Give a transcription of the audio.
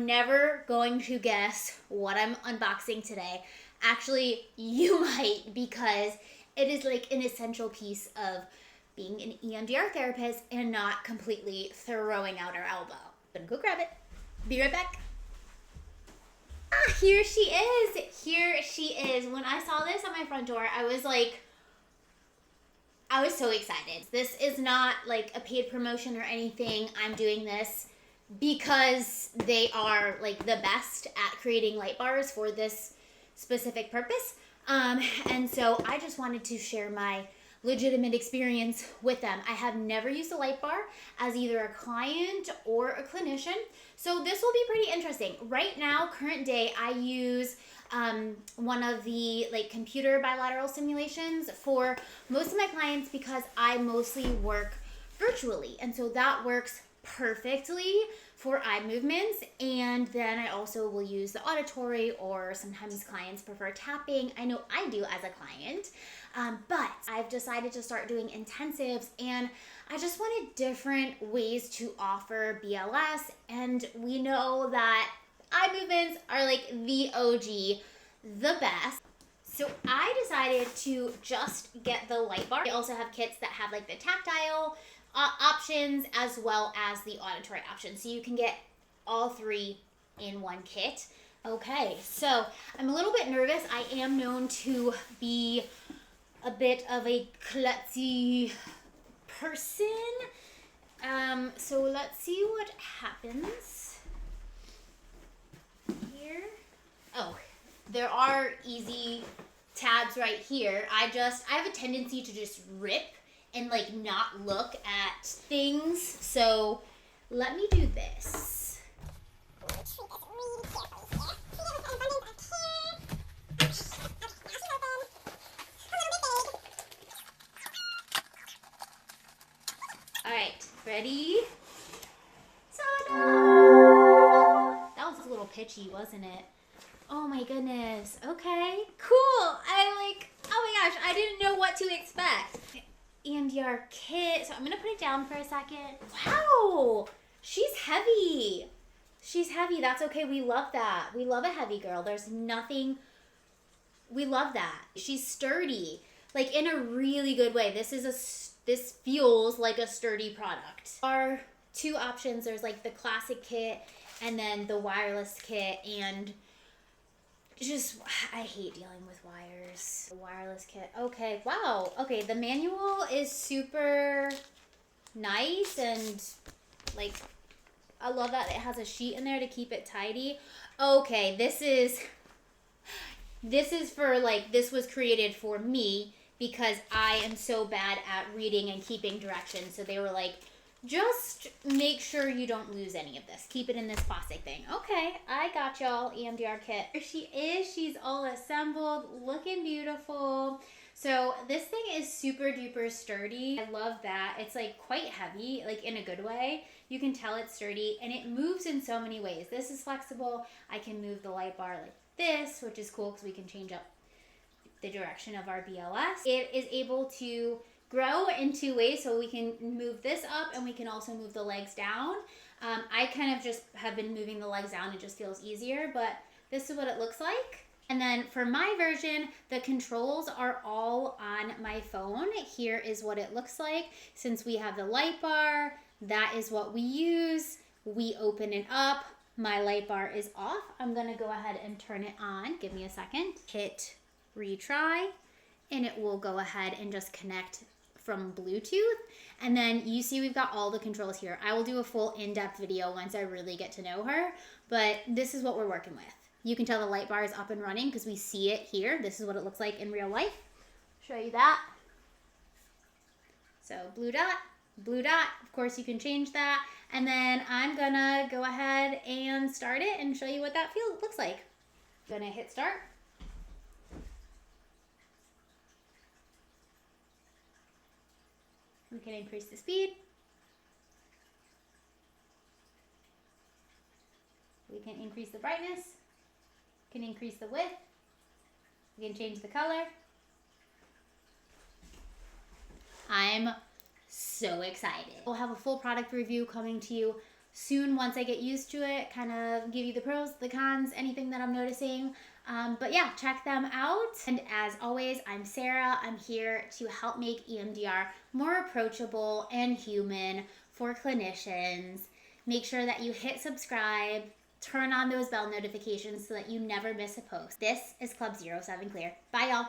never going to guess what I'm unboxing today. Actually, you might, because it is like an essential piece of being an EMDR therapist and not completely throwing out our elbow. Gonna go grab it. Be right back. Ah, here she is. Here she is. When I saw this at my front door, I was so excited. This is not like a paid promotion or anything. I'm doing this because they are like the best at creating light bars for this specific purpose. And so I just wanted to share my legitimate experience with them. I have never used a light bar as either a client or a clinician, so this will be pretty interesting. Right now, current day, I use one of the like computer bilateral stimulations for most of my clients because I mostly work virtually, and so that works perfectly for eye movements. And then I also will use the auditory, or sometimes clients prefer tapping. I know I do as a client, but I've decided to start doing intensives, and I just wanted different ways to offer BLS. And we know that eye movements are like the OG, the best. So I decided to just get the light bar. They also have kits that have like the tactile options as well as the auditory options. So you can get all three in one kit. Okay, so I'm a little bit nervous. I am known to be a bit of a klutzy person. So let's see what happens here. Oh, there are easy tabs right here. I have a tendency to just rip and like not look at things. So let me do this. All right, ready? Ta-da! That was a little pitchy, wasn't it? Oh my goodness. Okay, cool. Oh my gosh, I didn't know what to expect. EMDR Kit. So I'm gonna put it down for a second. Wow, she's heavy. She's heavy. That's okay. We love that. We love a heavy girl. There's nothing. We love that. She's sturdy, like in a really good way. This feels like a sturdy product. There are two options. There's like the classic kit and then the wireless kit, and just, I hate dealing with wires. The wireless kit. Okay, wow. Okay, the manual is super nice, and like, I love that it has a sheet in there to keep it tidy. Okay, this is for like, this was created for me because I am so bad at reading and keeping directions. So they were like, just make sure you don't lose any of this. Keep it in this plastic thing. Okay, I got y'all. EMDR Kit. Here she is. She's all assembled, looking beautiful. So this thing is super duper sturdy. I love that. It's like quite heavy, like in a good way. You can tell it's sturdy, and it moves in so many ways. This is flexible. I can move the light bar like this, which is cool because we can change up the direction of our BLS. It is able to grow in two ways, so we can move this up and we can also move the legs down. I kind of just have been moving the legs down. It just feels easier, but this is what it looks like. And then for my version, the controls are all on my phone. Here is what it looks like. Since we have the light bar, that is what we use. We open it up. My light bar is off. I'm gonna go ahead and turn it on. Give me a second. Hit retry, and it will go ahead and just connect from Bluetooth. And then you see we've got all the controls here. I will do a full in-depth video once I really get to know her, but this is what we're working with. You can tell the light bar is up and running because we see it here. This is what it looks like in real life. Show you that. So blue dot, blue dot. Of course you can change that. And then I'm gonna go ahead and start it and show you what that looks like. Gonna hit start. We can increase the speed. We can increase the brightness. We can increase the width. We can change the color. I'm so excited. We'll have a full product review coming to you soon once I get used to it, kind of give you the pros, the cons, anything that I'm noticing. But yeah, check them out. And as always, I'm Sarah. I'm here to help make EMDR more approachable and human for clinicians. Make sure that you hit subscribe, turn on those bell notifications so that you never miss a post. This is Club 07 Clear. Bye, y'all.